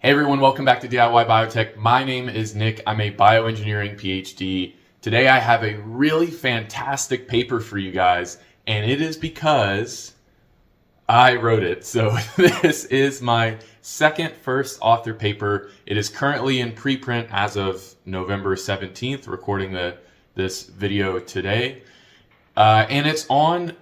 Hey everyone, welcome back to DIY Biotech. My name is Nick. I'm a bioengineering PhD. Today I have a really fantastic paper for you guys, and it is because I wrote it. So this is my second first author paper. It is currently in preprint as of November 17th, recording this video today. And it's on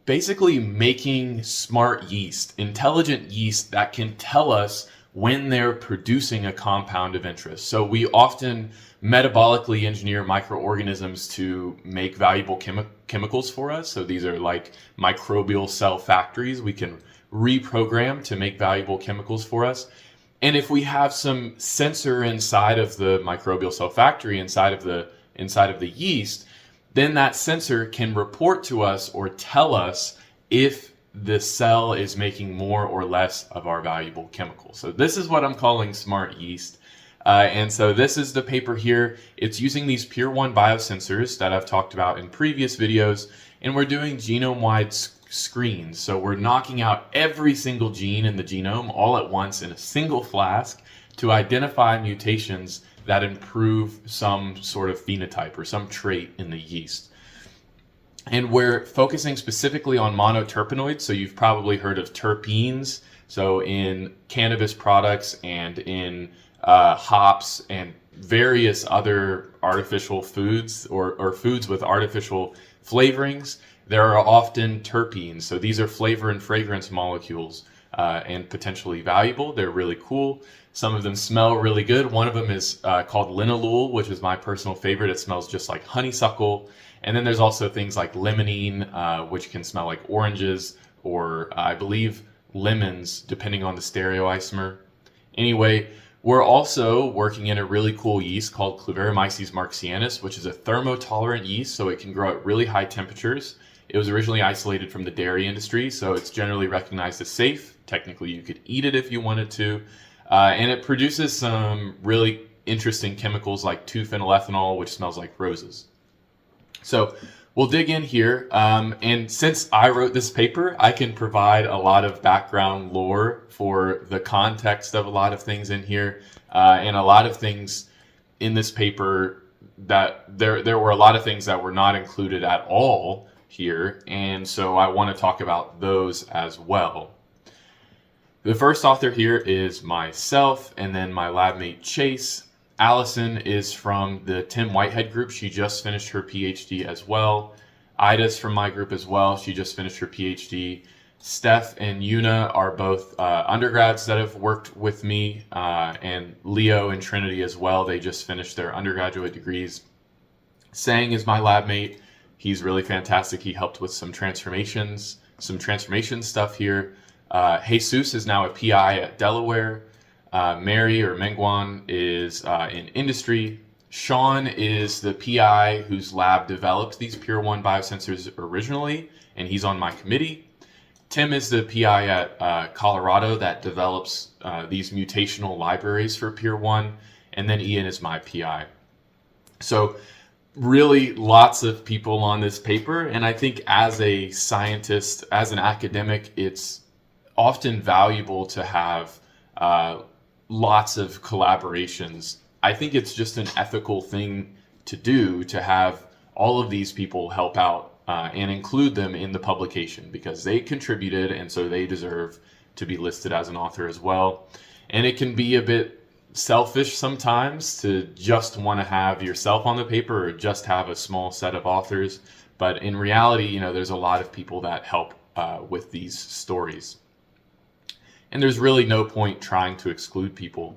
basically making smart yeast, intelligent yeast that can tell us when they're producing a compound of interest. So we often metabolically engineer microorganisms to make valuable chemicals for us. So these are like microbial cell factories we can reprogram to make valuable chemicals for us. And if we have some sensor inside of the microbial cell factory, inside of the yeast, then that sensor can report to us or tell us if the cell is making more or less of our valuable chemicals. So this is what I'm calling smart yeast. And so this is the paper here. It's using these Pure 1 biosensors that I've talked about in previous videos, and we're doing genome-wide screens. So we're knocking out every single gene in the genome all at once in a single flask to identify mutations that improve some sort of phenotype or some trait in the yeast. And we're focusing specifically on monoterpenoids. So you've probably heard of terpenes. So in cannabis products and in hops and various other artificial foods or foods with artificial flavorings, there are often terpenes. So these are flavor and fragrance molecules and potentially valuable. They're really cool. Some of them smell really good. One of them is called linalool, which is my personal favorite. It smells just like honeysuckle. And then there's also things like limonene, which can smell like oranges or I believe lemons, depending on the stereoisomer. Anyway, we're also working in a really cool yeast called Cluveromyces marxianus, which is a thermotolerant yeast, so it can grow at really high temperatures. It was originally isolated from the dairy industry, so it's generally recognized as safe. Technically, you could eat it if you wanted to. And it produces some really interesting chemicals like 2-phenylethanol, which smells like roses. So we'll dig in here. And since I wrote this paper, I can provide a lot of background lore for the context of a lot of things in here. And a lot of things in this paper that there were a lot of things that were not included at all here. And so I want to talk about those as well. The first author here is myself, and then my lab mate Chase. Allison is from the Tim Whitehead group. She just finished her PhD as well. Ida's from my group as well. She just finished her PhD. Steph and Yuna are both undergrads that have worked with me, and Leo and Trinity as well. They just finished their undergraduate degrees. Sang is my lab mate. He's really fantastic. He helped with some transformation stuff here. Jesus is now a PI at Delaware. Mary or Mengwan is in industry. Sean is the PI whose lab developed these Pure 1 biosensors originally, and he's on my committee. Tim is the PI at Colorado that develops these mutational libraries for Pure 1, and then Ian is my PI. So really lots of people on this paper, and I think as a scientist, as an academic, it's often valuable to have lots of collaborations. I think it's just an ethical thing to do to have all of these people help out and include them in the publication because they contributed and so they deserve to be listed as an author as well. And it can be a bit selfish sometimes to just want to have yourself on the paper or just have a small set of authors. But in reality, there's a lot of people that help with these stories. And there's really no point trying to exclude people.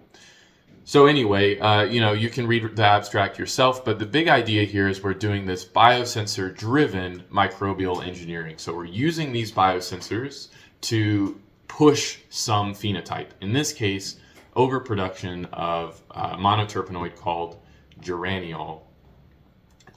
So anyway, you can read the abstract yourself, but the big idea here is we're doing this biosensor-driven microbial engineering. So we're using these biosensors to push some phenotype. In this case, overproduction of a monoterpenoid called geraniol.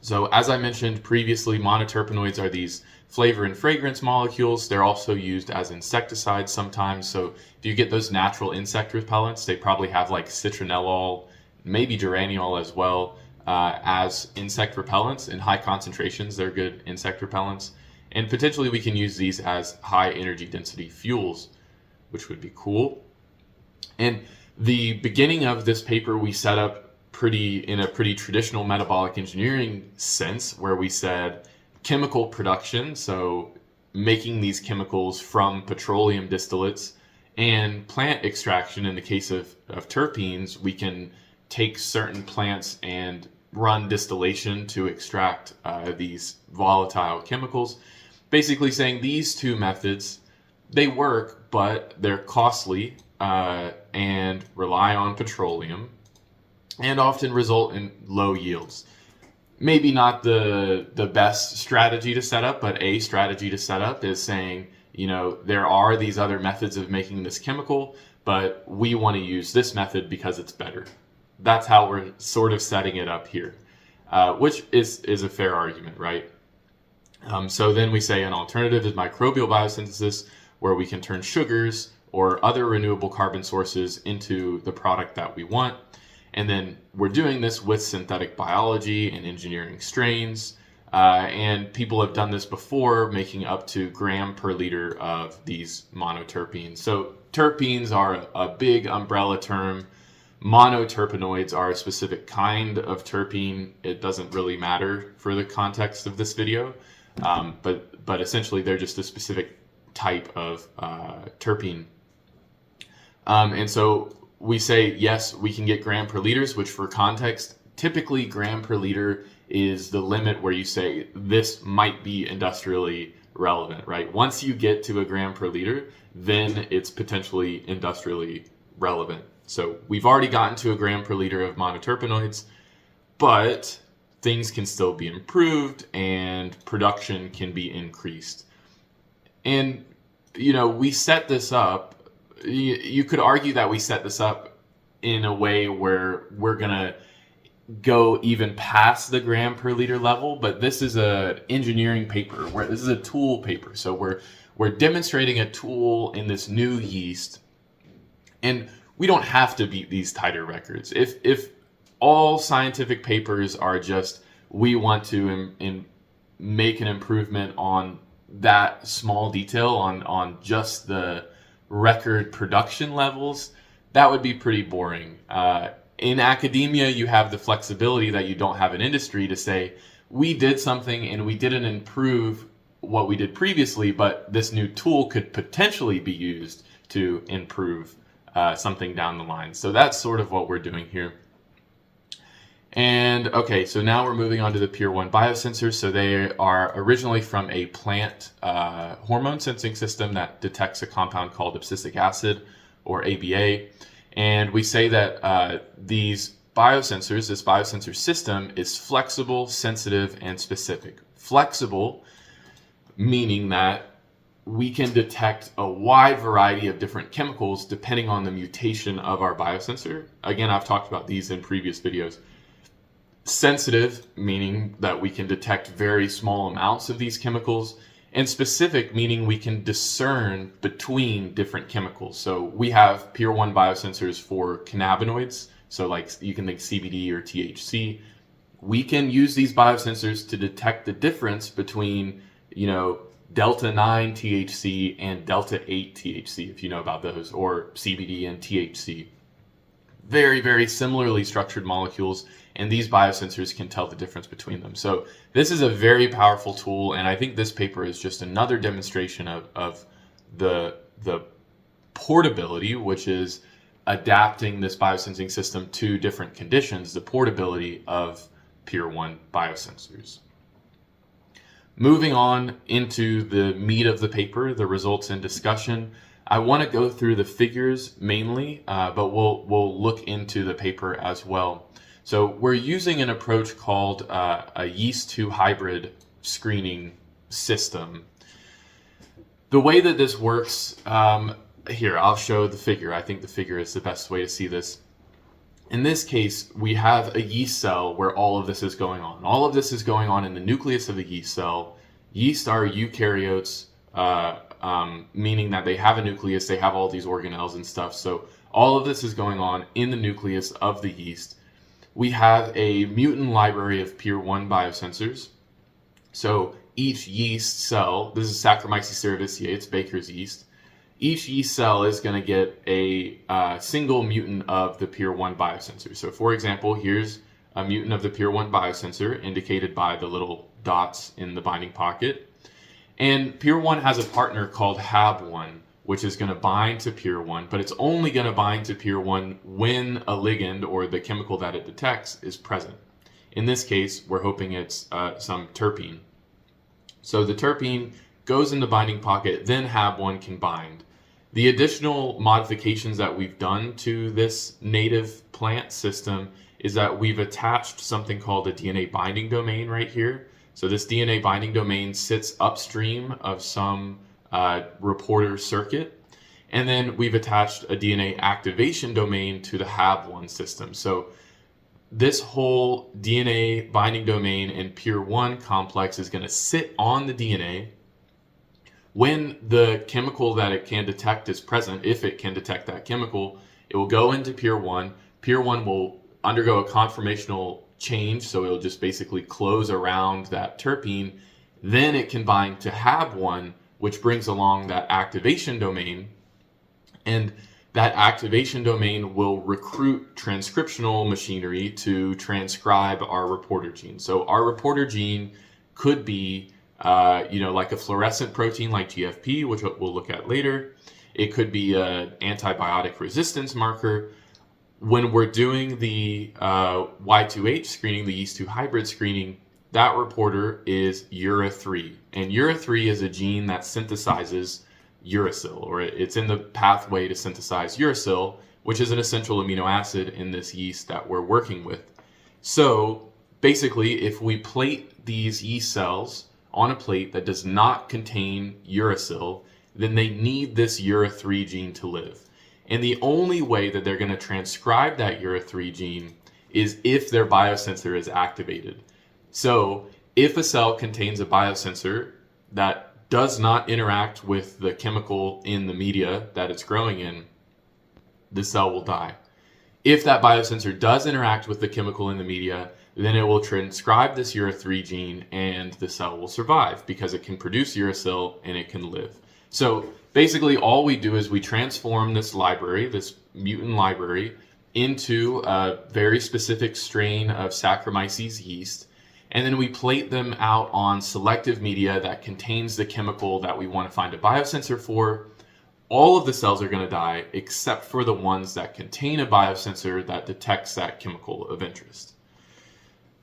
So as I mentioned previously, monoterpenoids are these flavor and fragrance molecules. They're also used as insecticides sometimes. So if you get those natural insect repellents, they probably have like citronellol, maybe geraniol as well, as insect repellents in high concentrations. They're good insect repellents. And potentially we can use these as high energy density fuels, which would be cool. And The beginning of this paper we set up in a pretty traditional metabolic engineering sense, where we said chemical production, so making these chemicals from petroleum distillates, and plant extraction. In the case of terpenes, we can take certain plants and run distillation to extract these volatile chemicals. Basically saying these two methods, they work, but they're costly and rely on petroleum and often result in low yields. Maybe not the best strategy to set up, but a strategy to set up is saying, there are these other methods of making this chemical, but we want to use this method because it's better. That's how we're sort of setting it up here, which is a fair argument, right? So then we say an alternative is microbial biosynthesis, where we can turn sugars or other renewable carbon sources into the product that we want. And then we're doing this with synthetic biology and engineering strains. And people have done this before, making up to gram per liter of these monoterpenes. So terpenes are a big umbrella term. Monoterpenoids are a specific kind of terpene. It doesn't really matter for the context of this video, but essentially they're just a specific type of terpene. And so we say, yes, we can get gram per liters, which for context, typically gram per liter is the limit where you say this might be industrially relevant, right? Once you get to a gram per liter, then it's potentially industrially relevant. So we've already gotten to a gram per liter of monoterpenoids, but things can still be improved and production can be increased. And, we set this up. You could argue that we set this up in a way where we're going to go even past the gram per liter level, but this is an engineering paper, where this is a tool paper. So we're demonstrating a tool in this new yeast, and we don't have to beat these tighter records. If all scientific papers are just, we want to make an improvement on that small detail on just the record production levels, that would be pretty boring. In academia, you have the flexibility that you don't have in industry to say, we did something and we didn't improve what we did previously, but this new tool could potentially be used to improve something down the line. So that's sort of what we're doing here. And okay, so now we're moving on to the Pier 1 biosensors. So they are originally from a plant hormone sensing system that detects a compound called abscisic acid, or ABA. And we say that these biosensors, this biosensor system, is flexible, sensitive, and specific. Flexible, meaning that we can detect a wide variety of different chemicals depending on the mutation of our biosensor. Again, I've talked about these in previous videos. Sensitive, meaning that we can detect very small amounts of these chemicals. And specific, meaning we can discern between different chemicals. So we have Pier 1 biosensors for cannabinoids. So like you can think CBD or THC. We can use these biosensors to detect the difference between, delta 9 THC and delta 8 THC, if you know about those, or CBD and THC. Very, very similarly structured molecules, and these biosensors can tell the difference between them. So this is a very powerful tool, and I think this paper is just another demonstration of the portability, which is adapting this biosensing system to different conditions, the portability of Pier 1 biosensors. Moving on into the meat of the paper, the results and discussion. I want to go through the figures mainly, but we'll look into the paper as well. So we're using an approach called a yeast-to hybrid screening system. The way that this works, here, I'll show the figure. I think the figure is the best way to see this. In this case, we have a yeast cell where all of this is going on. All of this is going on in the nucleus of the yeast cell. Yeast are eukaryotes, meaning that they have a nucleus, they have all these organelles and stuff. So all of this is going on in the nucleus of the yeast. We have a mutant library of Pier 1 biosensors. So each yeast cell, this is Saccharomyces cerevisiae, it's Baker's yeast. each yeast cell is going to get a single mutant of the Pier 1 biosensor. So for example, here's a mutant of the Pier 1 biosensor indicated by the little dots in the binding pocket. And Pier 1 has a partner called HAB1, which is going to bind to Pier 1, but it's only going to bind to Pier 1 when a ligand or the chemical that it detects is present. In this case, we're hoping it's some terpene. So the terpene goes in the binding pocket, then HAB1 can bind. The additional modifications that we've done to this native plant system is that we've attached something called a DNA binding domain right here. So this DNA binding domain sits upstream of some reporter circuit. And then we've attached a DNA activation domain to the HAB1 system. So this whole DNA binding domain and Pier 1 complex is going to sit on the DNA. When the chemical that it can detect is present, if it can detect that chemical, it will go into Pier 1. Pier 1 will undergo a conformational change, so it'll just basically close around that terpene. Then it can bind to HAB1, which brings along that activation domain. And that activation domain will recruit transcriptional machinery to transcribe our reporter gene. So our reporter gene could be like a fluorescent protein like GFP, which we'll look at later. It could be an antibiotic resistance marker. When we're doing the Y2H screening, the yeast 2 hybrid screening, that reporter is URA3. And URA3 is a gene that synthesizes uracil, or it's in the pathway to synthesize uracil, which is an essential amino acid in this yeast that we're working with. So basically, if we plate these yeast cells on a plate that does not contain uracil, then they need this URA3 gene to live. And the only way that they're going to transcribe that URA3 gene is if their biosensor is activated. So if a cell contains a biosensor that does not interact with the chemical in the media that it's growing in, the cell will die. If that biosensor does interact with the chemical in the media, then it will transcribe this URA3 gene and the cell will survive because it can produce uracil and it can live. So basically all we do is we transform this library, this mutant library, into a very specific strain of Saccharomyces yeast, and then we plate them out on selective media that contains the chemical that we want to find a biosensor for. All of the cells are going to die except for the ones that contain a biosensor that detects that chemical of interest.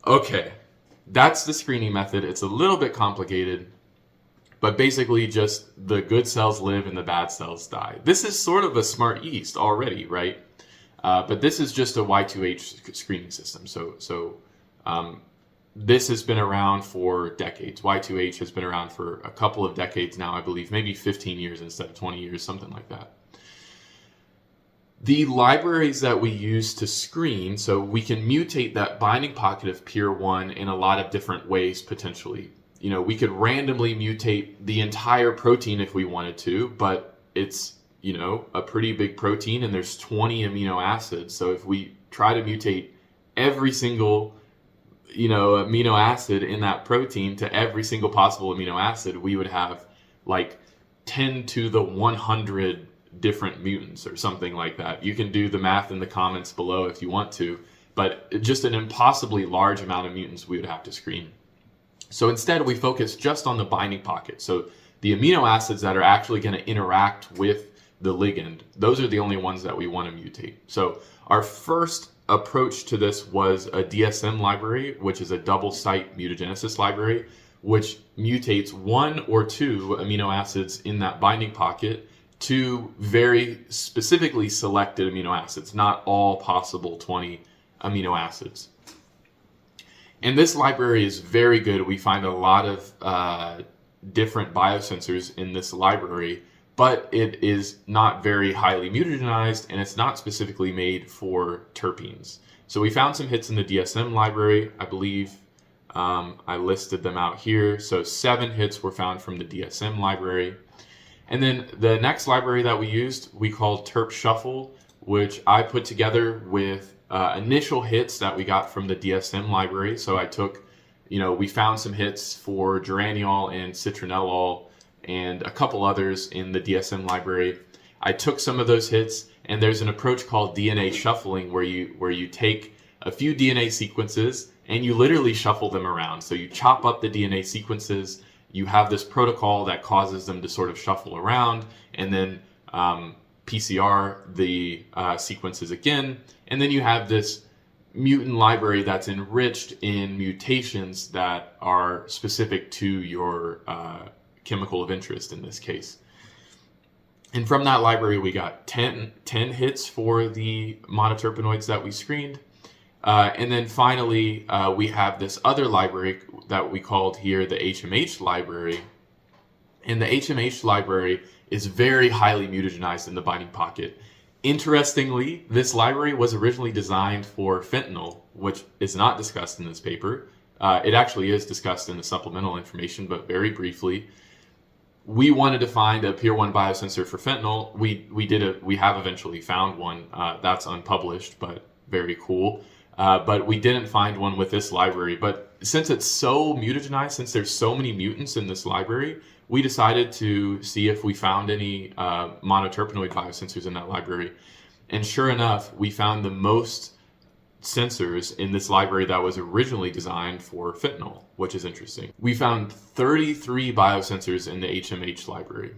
Okay, that's the screening method. It's a little bit complicated, but basically just the good cells live and the bad cells die. This is sort of a smart yeast already, right? But this is just a Y2H screening system. So this has been around for decades. Y2H has been around for a couple of decades now, I believe, maybe 15 years instead of 20 years, something like that. The libraries that we use to screen, so we can mutate that binding pocket of Pier 1 in a lot of different ways potentially. We could randomly mutate the entire protein if we wanted to, but it's, a pretty big protein and there's 20 amino acids. So if we try to mutate every single amino acid in that protein to every single possible amino acid, we would have like 10 to the 100 different mutants or something like that. You can do the math in the comments below if you want to, but just an impossibly large amount of mutants we would have to screen. So instead we focus just on the binding pocket. So the amino acids that are actually going to interact with the ligand, those are the only ones that we want to mutate. So our first approach to this was a DSM library, which is a double site mutagenesis library, which mutates 1 or 2 amino acids in that binding pocket to very specifically selected amino acids, not all possible 20 amino acids. And this library is very good. We find a lot of different biosensors in this library, but it is not very highly mutagenized and it's not specifically made for terpenes. So we found some hits in the DSM library. I believe I listed them out here. So 7 hits were found from the DSM library. And then the next library that we used, we called Terp Shuffle, which I put together with initial hits that we got from the DSM library. So I took, we found some hits for geraniol and citronellol and a couple others in the DSM library. I took some of those hits, and there's an approach called DNA shuffling where you take a few DNA sequences and you literally shuffle them around. So you chop up the DNA sequences, you have this protocol that causes them to sort of shuffle around, and then PCR the sequences again, and then you have this mutant library that's enriched in mutations that are specific to your chemical of interest in this case. And from that library, we got 10 hits for the monoterpenoids that we screened. And then finally, we have this other library that we called here the HMH library. And the HMH library is very highly mutagenized in the binding pocket. Interestingly, this library was originally designed for fentanyl, which is not discussed in this paper. It actually is discussed in the supplemental information, but very briefly. We wanted to find a Peer 1 biosensor for fentanyl. We have eventually found one. That's unpublished, but very cool. But we didn't find one with this library. But since it's so mutagenized, since there's so many mutants in this library, we decided to see if we found any monoterpenoid biosensors in that library. And sure enough, we found the most sensors in this library that was originally designed for fentanyl, which is interesting. We found 33 biosensors in the HMH library.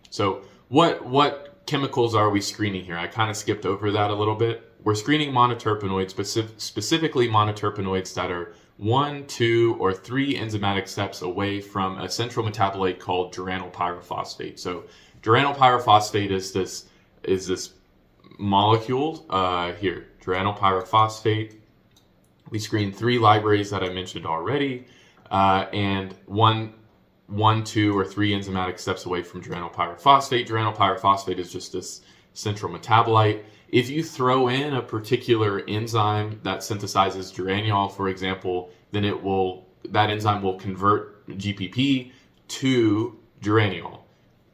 So what chemicals are we screening here? I kind of skipped over that a little bit. We're screening monoterpenoids, specifically monoterpenoids that are 1, 2, or 3 enzymatic steps away from a central metabolite called geranyl pyrophosphate. So geranyl pyrophosphate is this molecule here, geranyl pyrophosphate. We screened 3 libraries that I mentioned already, and 1, 2, or 3 enzymatic steps away from geranyl pyrophosphate. Geranyl pyrophosphate is just this central metabolite. If you throw in a particular enzyme that synthesizes geraniol, for example, then that enzyme will convert GPP to geraniol.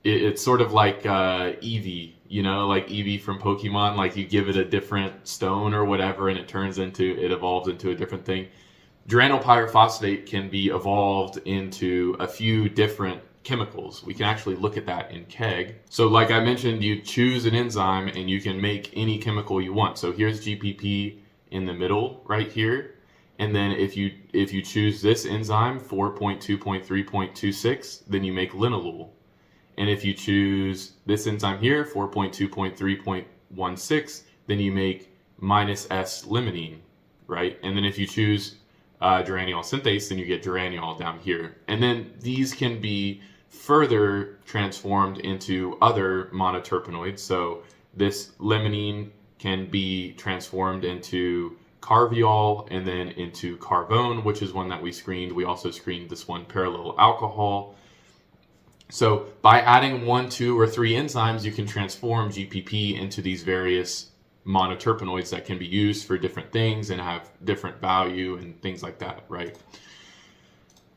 It's sort of like Eevee, like Eevee from Pokemon. Like you give it a different stone or whatever, and it evolves into a different thing. Geranyl pyrophosphate can be evolved into a few different chemicals. We can actually look at that in KEGG. So like I mentioned, you choose an enzyme and you can make any chemical you want. So here's GPP in the middle right here. And then if you choose this enzyme 4.2.3.26, then you make linalool. And if you choose this enzyme here 4.2.3.16, then you make minus S limonene, right? And then if you choose geraniol synthase, then you get geraniol down here. And then these can be further transformed into other monoterpenoids. So this limonene can be transformed into carviol and then into carvone, which is one that we screened. We also screened this one parallel alcohol. So by adding 1, 2, or 3 enzymes, you can transform GPP into these various monoterpenoids that can be used for different things and have different value and things like that, right?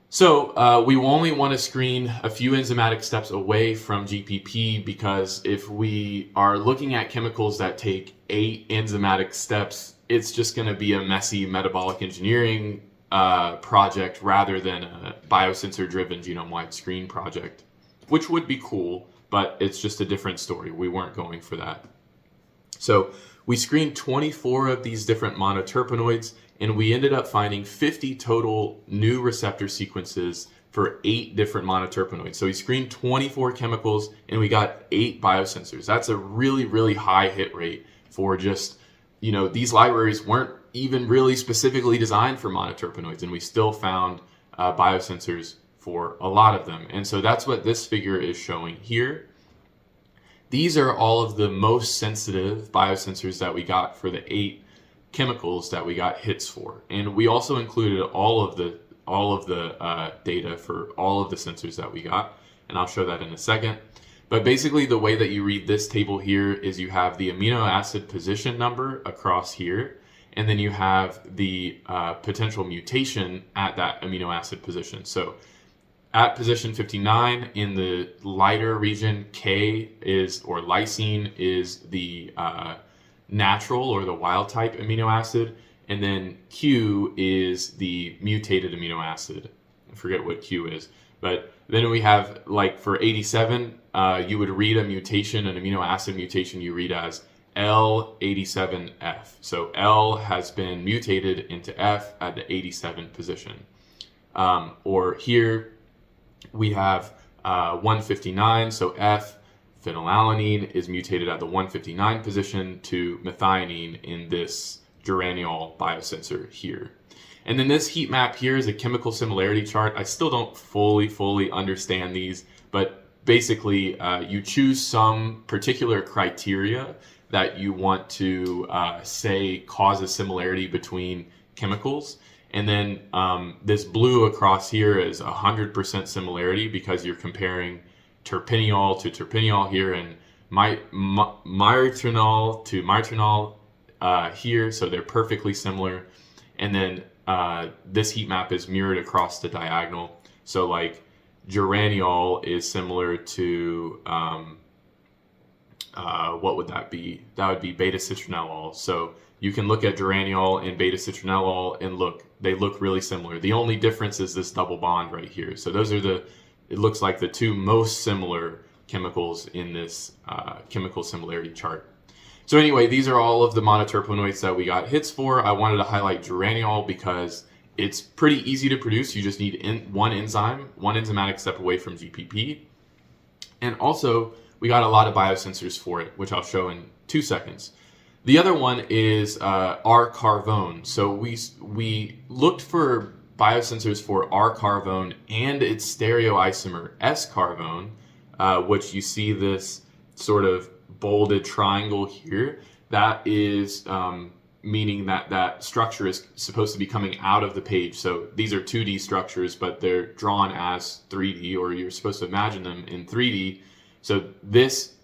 So we only want to screen a few enzymatic steps away from GPP, because if we are looking at chemicals that take 8 enzymatic steps, it's just going to be a messy metabolic engineering project rather than a biosensor-driven genome-wide screen project, which would be cool, but it's just a different story. We weren't going for that. So we screened 24 of these different monoterpenoids, and we ended up finding 50 total new receptor sequences for 8 different monoterpenoids. So we screened 24 chemicals, and we got 8 biosensors. That's a really, really high hit rate for just, these libraries weren't even really specifically designed for monoterpenoids, and we still found biosensors for a lot of them. And so that's what this figure is showing here. These are all of the most sensitive biosensors that we got for the 8 chemicals that we got hits for. And we also included all of the data for all of the sensors that we got, and I'll show that in a second. But basically the way that you read this table here is you have the amino acid position number across here, and then you have the potential mutation at that amino acid position. So at position 59 in the lighter region, K or lysine is the natural or the wild type amino acid, and then Q is the mutated amino acid. I forget what Q is, but Then we have, like for 87, you would read a mutation, an amino acid mutation you read as L87F. So L has been mutated into F at the 87 position. Or here we have 159, so F, phenylalanine, is mutated at the 159 position to methionine in this geraniol biosensor here. And then this heat map here is a chemical similarity chart. I still don't fully understand these, but basically you choose some particular criteria that you want to say cause a similarity between chemicals. And then this blue across here is 100% similarity because you're comparing terpineol to terpineol here and myrtrinol to myrtrinol here, so they're perfectly similar. And then this heat map is mirrored across the diagonal. So like geraniol is similar to, what would that be? That would be beta-citronellol. So you can look at geraniol and beta-citronellol and look, they look really similar. The only difference is this double bond right here. So those are it looks like the two most similar chemicals in this chemical similarity chart. So anyway, these are all of the monoterpenoids that we got hits for. I wanted to highlight geraniol because it's pretty easy to produce. You just need one enzymatic step away from GPP. And also, we got a lot of biosensors for it, which I'll show in 2 seconds. The other one is R-carvone. So we looked for biosensors for R-carvone and its stereoisomer S-carvone, which you see this sort of bolded triangle here. That is meaning that structure is supposed to be coming out of the page. So these are 2D structures, but they're drawn as 3D, or you're supposed to imagine them in 3D. So this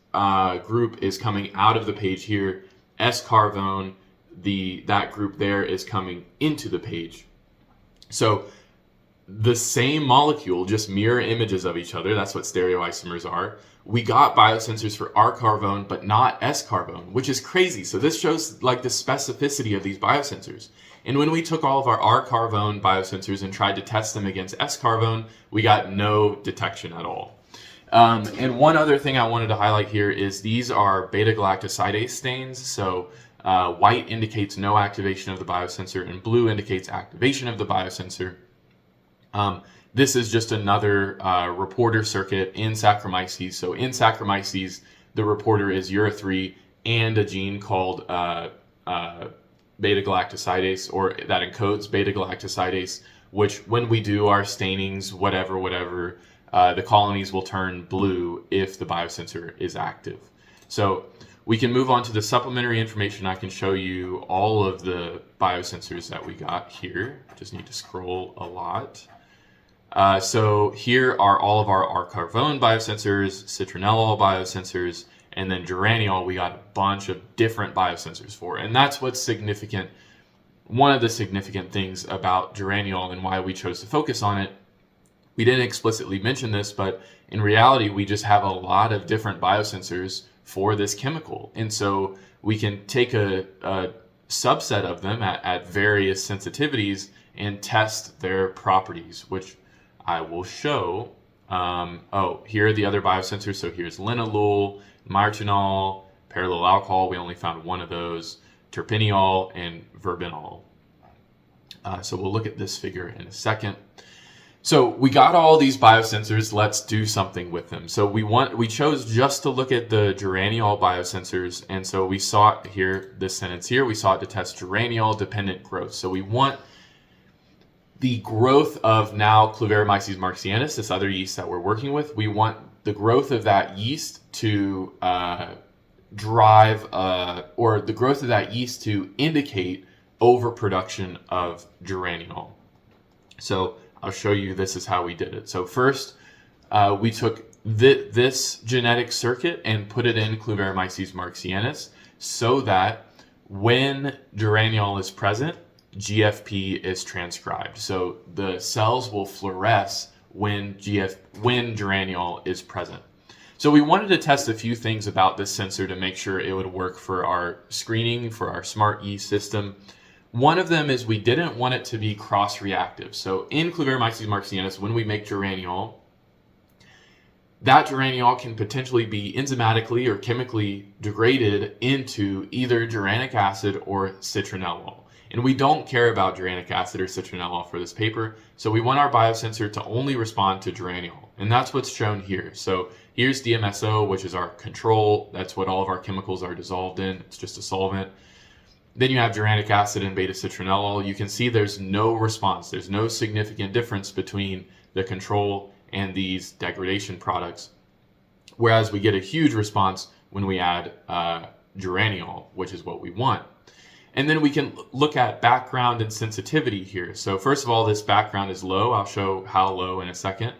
group is coming out of the page here. S-carvone, that group there is coming into the page. So the same molecule, just mirror images of each other. That's what stereoisomers are. We got biosensors for R-carvone, but not S-carvone, which is crazy. So this shows like the specificity of these biosensors. And when we took all of our R-carvone biosensors and tried to test them against S-carvone, we got no detection at all. And one other thing I wanted to highlight here is these are beta-galactosidase stains. So white indicates no activation of the biosensor and blue indicates activation of the biosensor. This is just another reporter circuit in Saccharomyces. So in Saccharomyces, the reporter is URA3 and a gene called beta-galactosidase, or that encodes beta-galactosidase, which when we do our stainings, whatever, the colonies will turn blue if the biosensor is active. So we can move on to the supplementary information. I can show you all of the biosensors that we got here. Just need to scroll a lot. So here are all of our R-carvone biosensors, citronellol biosensors, and then geraniol we got a bunch of different biosensors for. And that's what's significant. One of the significant things about geraniol and why we chose to focus on it. We didn't explicitly mention this, but in reality, we just have a lot of different biosensors for this chemical. And so we can take a subset of them at various sensitivities and test their properties, which I will show. Here are the other biosensors. So here's linalool, myrtinol, parallel alcohol. We only found one of those, terpineol, and verbinol. So we'll look at this figure in a second. So we got all these biosensors. Let's do something with them. So we chose just to look at the geraniol biosensors, and so we sought here, this sentence here, we sought to test geraniol dependent growth. So we want the growth of now Cluveromyces marxianus, this other yeast that we're working with. We want the growth of that yeast to drive, or the growth of that yeast to indicate overproduction of geraniol. So I'll show you this is how we did it. So first, we took this genetic circuit and put it in Cluveromyces marxianus so that when geraniol is present, GFP is transcribed. So the cells will fluoresce when geraniol is present. So we wanted to test a few things about this sensor to make sure it would work for our screening, for our smart yeast system. One of them is we didn't want it to be cross-reactive. So in Cluveromyces marxianus, when we make geraniol, that geraniol can potentially be enzymatically or chemically degraded into either geranic acid or citronellol. And we don't care about geranic acid or citronellol for this paper, so we want our biosensor to only respond to geraniol. And that's what's shown here. So here's DMSO, which is our control. That's what all of our chemicals are dissolved in. It's just a solvent. Then you have geranic acid and beta-citronellol. You can see there's no response. There's no significant difference between the control and these degradation products. Whereas we get a huge response when we add geraniol, which is what we want. And then we can look at background and sensitivity here. So first of all, this background is low. I'll show how low in a second.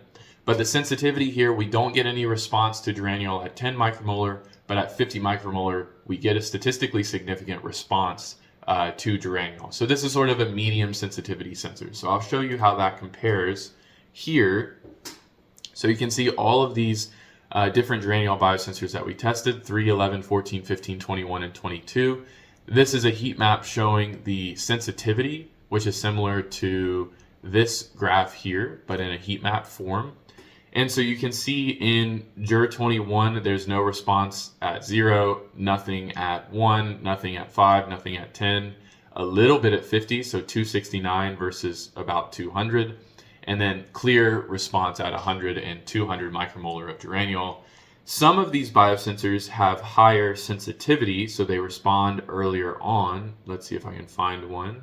But the sensitivity here, we don't get any response to geraniol at 10 micromolar, but at 50 micromolar, we get a statistically significant response to geraniol. So this is sort of a medium sensitivity sensor. So I'll show you how that compares here. So you can see all of these different geraniol biosensors that we tested, 3, 11, 14, 15, 21, and 22. This is a heat map showing the sensitivity, which is similar to this graph here, but in a heat map form. And so you can see in GER21, there's no response at 0, nothing at 1, nothing at 5, nothing at 10, a little bit at 50, so 269 versus about 200, and then clear response at 100 and 200 micromolar of geraniol. Some of these biosensors have higher sensitivity, so they respond earlier on. Let's see if I can find one.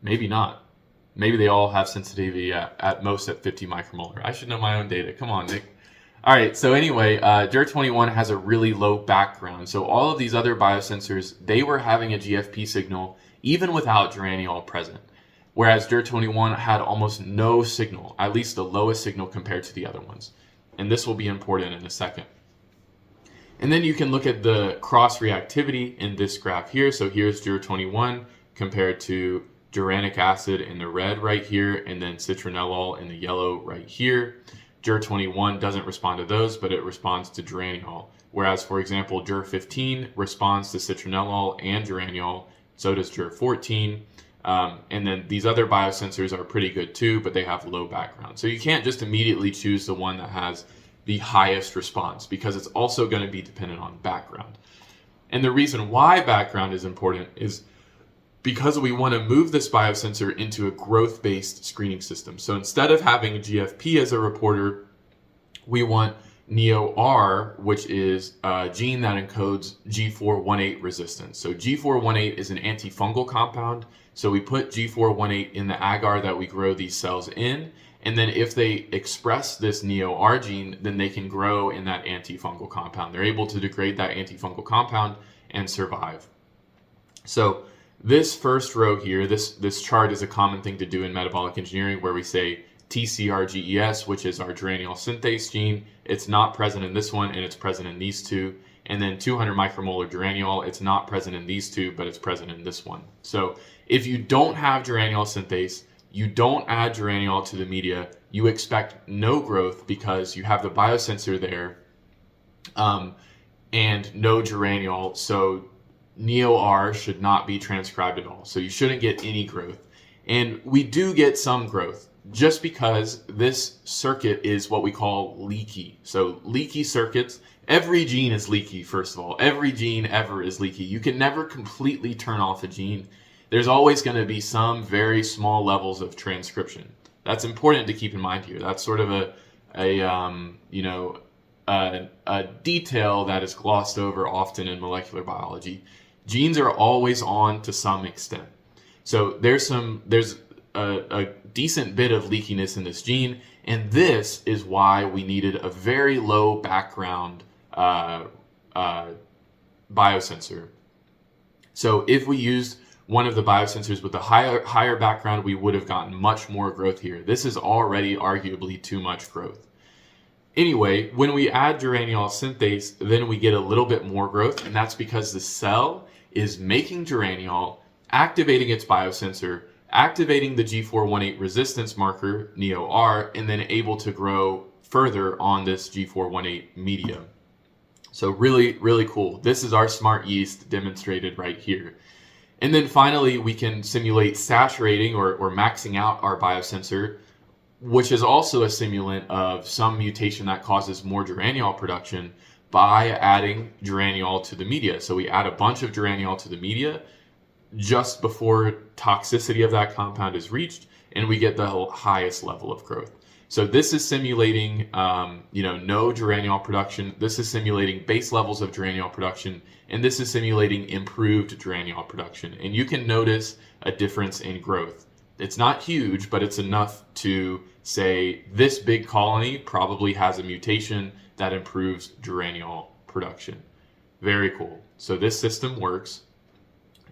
Maybe not. Maybe they all have sensitivity at most at 50 micromolar. I should know my own data. Come on, Nick. All right, so anyway, GER21 has a really low background. So all of these other biosensors, they were having a GFP signal even without geraniol present. Whereas GER21 had almost no signal, at least the lowest signal compared to the other ones. And this will be important in a second. And then you can look at the cross-reactivity in this graph here. So here's GER21 compared to geranic acid in the red right here, and then citronellol in the yellow right here. GER21 doesn't respond to those, but it responds to geraniol. Whereas, for example, GER15 responds to citronellol and geraniol, so does GER14. And then these other biosensors are pretty good too, but they have low background. So you can't just immediately choose the one that has the highest response because it's also going to be dependent on background. And the reason why background is important is because we want to move this biosensor into a growth-based screening system. So instead of having GFP as a reporter, we want NEO-R, which is a gene that encodes G418 resistance. So G418 is an antifungal compound. So we put G418 in the agar that we grow these cells in, and then if they express this NEO-R gene, then they can grow in that antifungal compound. They're able to degrade that antifungal compound and survive. So this first row here, this chart is a common thing to do in metabolic engineering where we say TCRGES, which is our geraniol synthase gene. It's not present in this one and it's present in these two. And then 200 micromolar geraniol, it's not present in these two, but it's present in this one. So if you don't have geraniol synthase, you don't add geraniol to the media, you expect no growth because you have the biosensor there and no geraniol. So NEO-R should not be transcribed at all. So you shouldn't get any growth. And we do get some growth just because this circuit is what we call leaky. So leaky circuits, every gene is leaky, first of all. Every gene ever is leaky. You can never completely turn off a gene. There's always going to be some very small levels of transcription. That's important to keep in mind here. That's sort of a detail that is glossed over often in molecular biology. Genes are always on to some extent. So there's a decent bit of leakiness in this gene, and this is why we needed a very low background biosensor. So if we used one of the biosensors with a higher background, we would have gotten much more growth here. This is already arguably too much growth. Anyway, when we add geraniol synthase, then we get a little bit more growth, and that's because the cell is making geraniol, activating its biosensor, activating the G418 resistance marker, NEO-R, and then able to grow further on this G418 medium. So really, really cool. This is our smart yeast demonstrated right here. And then finally, we can simulate saturating or maxing out our biosensor which is also a simulant of some mutation that causes more geraniol production by adding geraniol to the media. So we add a bunch of geraniol to the media just before toxicity of that compound is reached, and we get the highest level of growth. So this is simulating, no geraniol production. This is simulating base levels of geraniol production, and this is simulating improved geraniol production. And you can notice a difference in growth. It's not huge, but it's enough to say this big colony probably has a mutation that improves geraniol production. Very cool. So this system works.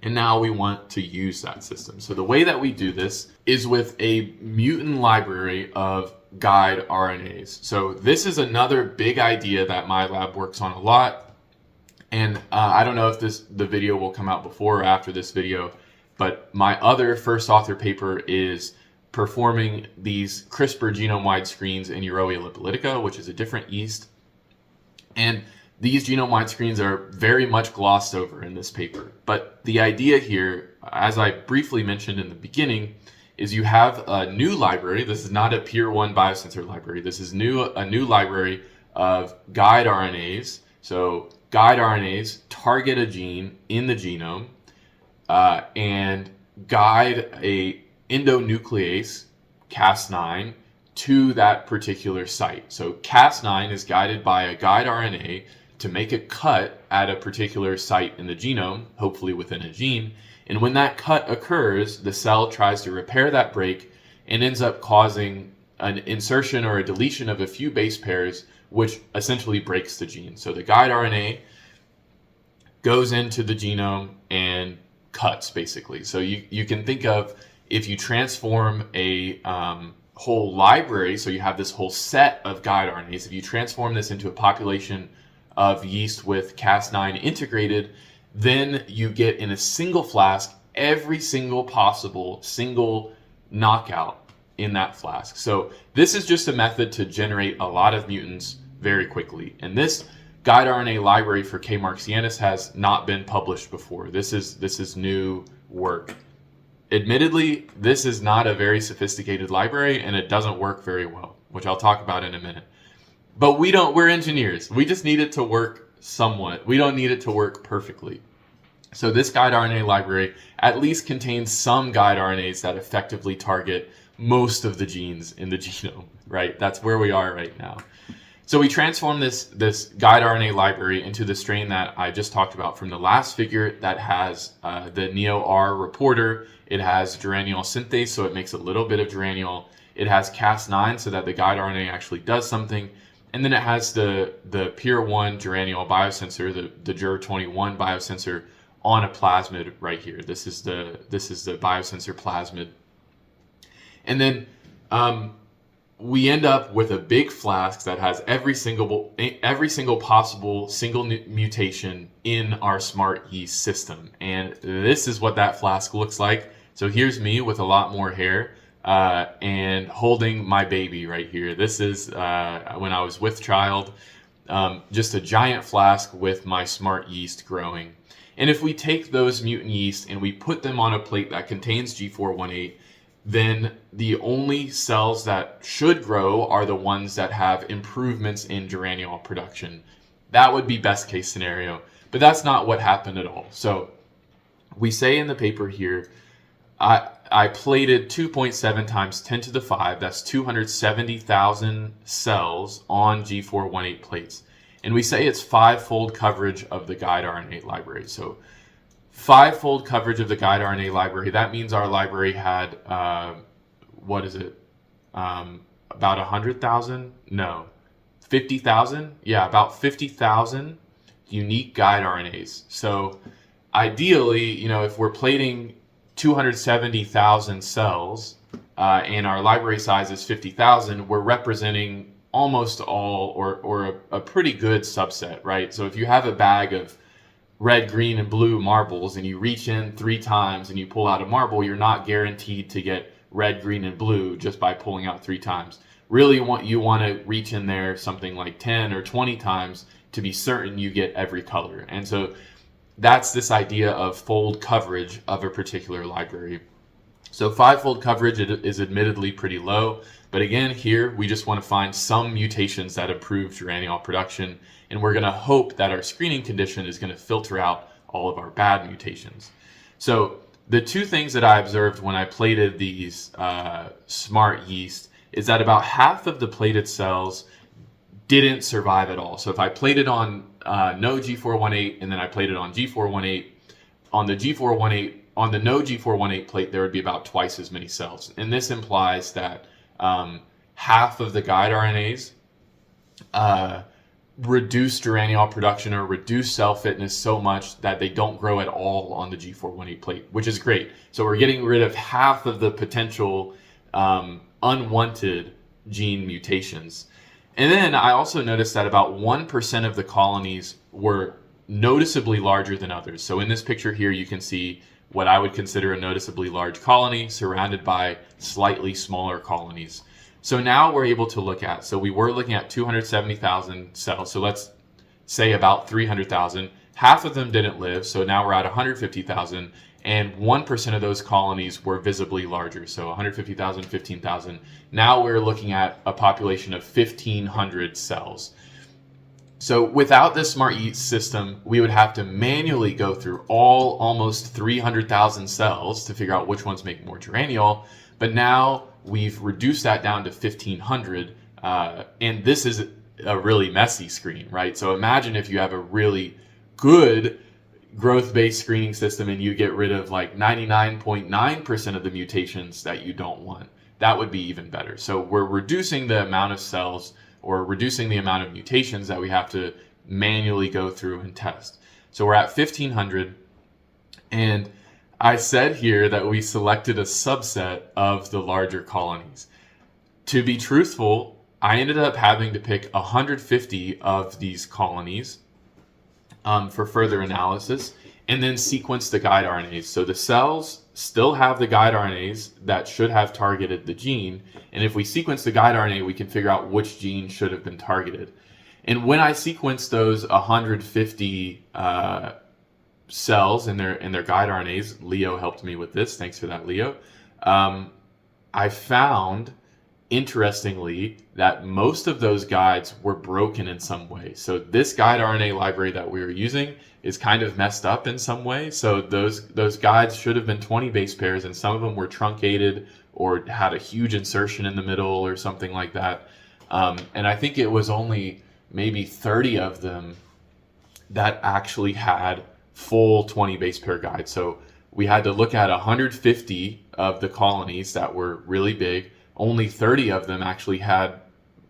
And now we want to use that system. So the way that we do this is with a mutant library of guide RNAs. So this is another big idea that my lab works on a lot. And I don't know if the video will come out before or after this video, but my other first author paper is performing these CRISPR genome-wide screens in Yeroia lipolytica, which is a different yeast. And these genome-wide screens are very much glossed over in this paper. But the idea here, as I briefly mentioned in the beginning, is you have a new library. This is not a Peer 1 biosensor library. This is a new library of guide RNAs. So guide RNAs target a gene in the genome and guide a endonuclease, Cas9, to that particular site. So Cas9 is guided by a guide RNA to make a cut at a particular site in the genome, hopefully within a gene. And when that cut occurs, the cell tries to repair that break and ends up causing an insertion or a deletion of a few base pairs, which essentially breaks the gene. So the guide RNA goes into the genome and cuts, basically. So you can think of, if you transform a whole library, so you have this whole set of guide RNAs, if you transform this into a population of yeast with Cas9 integrated, then you get in a single flask every single possible single knockout in that flask. So this is just a method to generate a lot of mutants very quickly. And this guide RNA library for K. marxianus has not been published before. This is new work. Admittedly, this is not a very sophisticated library and it doesn't work very well, which I'll talk about in a minute. But we're engineers. We just need it to work somewhat. We don't need it to work perfectly. So this guide RNA library at least contains some guide RNAs that effectively target most of the genes in the genome, right? That's where we are right now. So we transform this guide RNA library into the strain that I just talked about from the last figure that has the Neo-R reporter. It has geraniol synthase, so it makes a little bit of geraniol. It has Cas9 so that the guide RNA actually does something. And then it has the Peer 1 geraniol biosensor, the GER21 biosensor on a plasmid right here. This is the biosensor plasmid. And then we end up with a big flask that has every single possible mutation in our smart yeast system. And this is what that flask looks like. So here's me with a lot more hair and holding my baby right here. This is when I was with child, just a giant flask with my smart yeast growing. And if we take those mutant yeast and we put them on a plate that contains G418, then the only cells that should grow are the ones that have improvements in geraniol production. That would be best case scenario, but that's not what happened at all. So we say in the paper here, I plated 2.7 times 10 to the 5, that's 270,000 cells on G418 plates. And we say it's 5-fold coverage of the guide RNA library. So 5-fold coverage of the guide RNA library, that means our library had, about 100,000? No, 50,000? Yeah, about 50,000 unique guide RNAs. So ideally, if we're plating 270,000 cells and our library size is 50,000, we're representing almost all or a pretty good subset, right? So if you have a bag of red, green, and blue marbles and you reach in 3 times and you pull out a marble, you're not guaranteed to get red, green, and blue just by pulling out 3 times. Really, you want to reach in there something like 10 or 20 times to be certain you get every color. And so that's this idea of fold coverage of a particular library. So 5-fold coverage is admittedly pretty low, But again, here we just want to find some mutations that improve geraniol production, and we're going to hope that our screening condition is going to filter out all of our bad mutations. So the two things that I observed when I plated these smart yeast is that about half of the plated cells didn't survive at all. So if I plated on no G418 and then I plated on G418, on the G418, on the no G418 plate, there would be about twice as many cells. And this implies that half of the guide RNAs reduce geraniol production or reduce cell fitness so much that they don't grow at all on the G418 plate, which is great. So we're getting rid of half of the potential unwanted gene mutations. And then I also noticed that about 1% of the colonies were noticeably larger than others. So in this picture here, you can see what I would consider a noticeably large colony surrounded by slightly smaller colonies. So now we're able to look at, so we were looking at 270,000 cells. So let's say about 300,000. Half of them didn't live. So now we're at 150,000. And 1% of those colonies were visibly larger. So 150,000, 15,000. Now we're looking at a population of 1,500 cells. So without this smart yeast system, we would have to manually go through almost 300,000 cells to figure out which ones make more geraniol. But now we've reduced that down to 1,500. And this is a really messy screen, right? So imagine if you have a really good growth-based screening system and you get rid of like 99.9% of the mutations that you don't want. That would be even better. So we're reducing the amount of cells or reducing the amount of mutations that we have to manually go through and test. So we're at 1,500, and I said here that we selected a subset of the larger colonies. To be truthful, I ended up having to pick 150 of these colonies for further analysis, and then sequence the guide RNAs. So the cells still have the guide RNAs that should have targeted the gene, and if we sequence the guide RNA, we can figure out which gene should have been targeted. And when I sequenced those 150 cells in their guide RNAs, Leo helped me with this. Thanks for that, Leo. I found, interestingly, that most of those guides were broken in some way. So this guide RNA library that we were using is kind of messed up in some way. So those guides should have been 20 base pairs, and some of them were truncated or had a huge insertion in the middle or something like that. And I think it was only maybe 30 of them that actually had full 20 base pair guides. So we had to look at 150 of the colonies that were really big. Only 30 of them actually had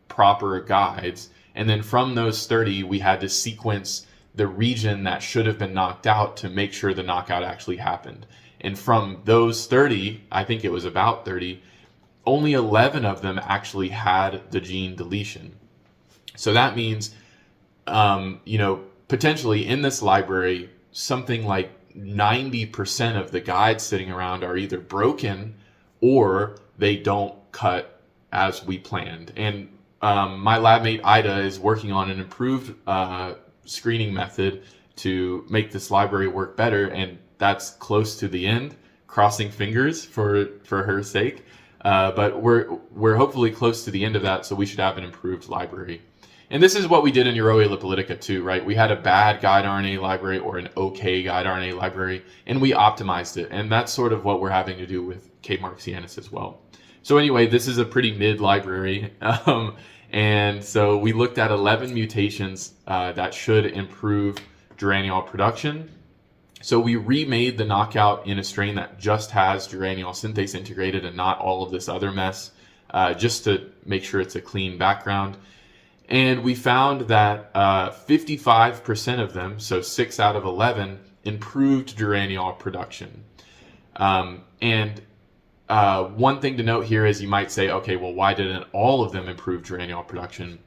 proper guides. And then from those 30, we had to sequence the region that should have been knocked out to make sure the knockout actually happened. And from those 30, I think it was about 30, only 11 of them actually had the gene deletion. So that means, potentially in this library, something like 90% of the guides sitting around are either broken or they don't cut as we planned. And my lab mate Ida is working on an improved screening method to make this library work better, and that's close to the end. Crossing fingers for her sake, but we're hopefully close to the end of that, so we should have an improved library. And this is what we did in Euroea lipolytica too, right? We had a bad guide RNA library or an okay guide RNA library, and we optimized it. And that's sort of what we're having to do with K. marxianus as well. So anyway, this is a pretty mid library. And so we looked at 11 mutations that should improve geraniol production. So we remade the knockout in a strain that just has geraniol synthase integrated and not all of this other mess, just to make sure it's a clean background. And we found that 55% of them, so 6 out of 11, improved geraniol production. And one thing to note here is you might say, okay, well, why didn't all of them improve geraniol production?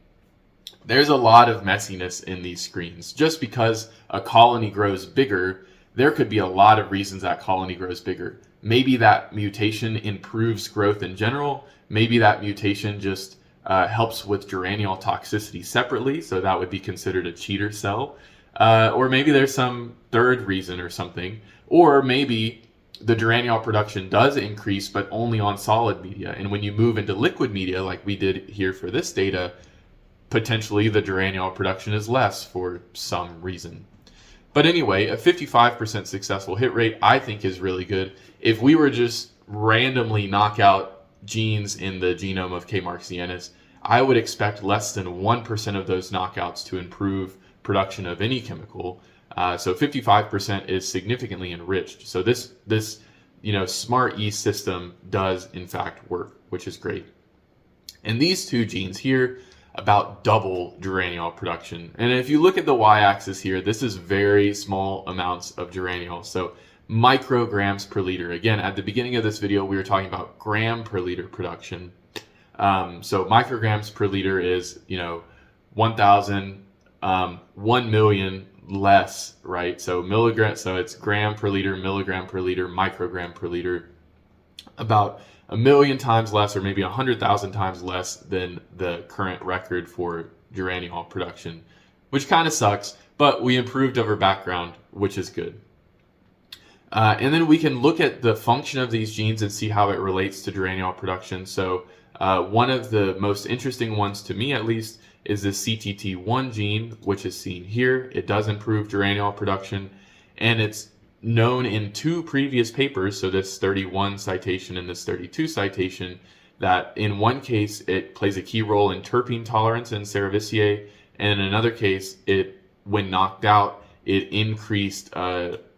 There's a lot of messiness in these screens. Just because a colony grows bigger, there could be a lot of reasons that colony grows bigger. Maybe that mutation improves growth in general. Maybe that mutation just helps with geraniol toxicity separately, so that would be considered a cheater cell. Or maybe there's some third reason or something. Or maybe the geraniol production does increase, but only on solid media. And when you move into liquid media, like we did here for this data, potentially the geraniol production is less for some reason. But anyway, a 55% successful hit rate I think is really good. If we were just randomly knock out genes in the genome of K. marxianus, I would expect less than 1% of those knockouts to improve production of any chemical. So 55% is significantly enriched. So this smart yeast system does in fact work, which is great. And these two genes here about double geraniol production. And if you look at the y-axis here, this is very small amounts of geraniol. So micrograms per liter. Again, at the beginning of this video, we were talking about gram per liter production. So micrograms per liter is, 1,000, 1 million less, right? So it's gram per liter, milligram per liter, microgram per liter. About 1 million times less, or maybe 100,000 times less than the current record for geraniol production, which kind of sucks, but we improved over background, which is good. And then we can look at the function of these genes and see how it relates to geraniol production. So one of the most interesting ones, to me at least, is the CTT1 gene, which is seen here. It does improve geraniol production, and it's known in two previous papers, so this 31 citation and this 32 citation, that in one case it plays a key role in terpene tolerance in Cerevisiae, and in another case, when knocked out, it increased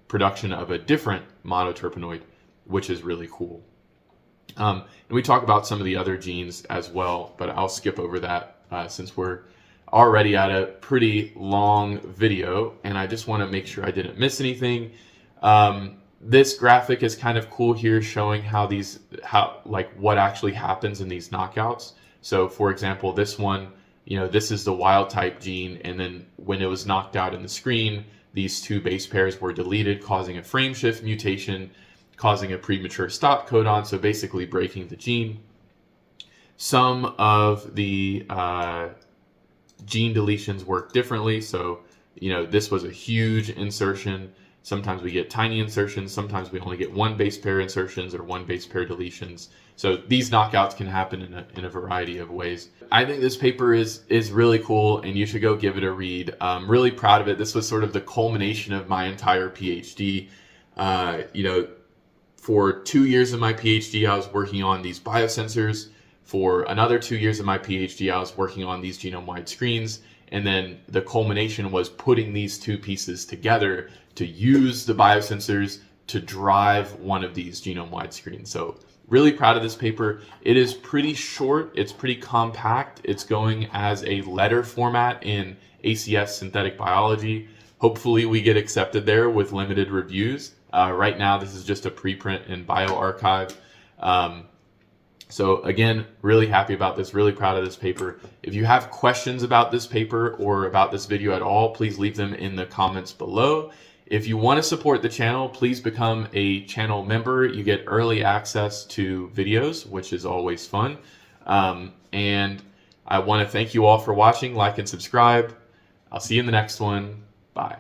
production of a different monoterpenoid, which is really cool. And we talk about some of the other genes as well, but I'll skip over that since we're already at a pretty long video, and I just want to make sure I didn't miss anything. This graphic is kind of cool here, showing what actually happens in these knockouts. So for example, this one, this is the wild type gene, and then when it was knocked out in the screen, these two base pairs were deleted, causing a frame shift mutation, causing a premature stop codon, so basically breaking the gene. Some of the gene deletions work differently. So, this was a huge insertion. Sometimes we get tiny insertions. Sometimes we only get one base pair insertions or one base pair deletions. So these knockouts can happen in a variety of ways. I think this paper is really cool, and you should go give it a read. I'm really proud of it. This was sort of the culmination of my entire PhD. For 2 years of my PhD, I was working on these biosensors. For another 2 years of my PhD, I was working on these genome-wide screens. And then the culmination was putting these two pieces together to use the biosensors to drive one of these genome-wide screens. So really proud of this paper. It is pretty short. It's pretty compact. It's going as a letter format in ACS Synthetic Biology. Hopefully we get accepted there with limited reviews. Right now, this is just a preprint in bioRxiv. So again, really happy about this, really proud of this paper. If you have questions about this paper or about this video at all, please leave them in the comments below. If you want to support the channel, please become a channel member. You get early access to videos, which is always fun. And I want to thank you all for watching. Like and subscribe. I'll see you in the next one. Bye.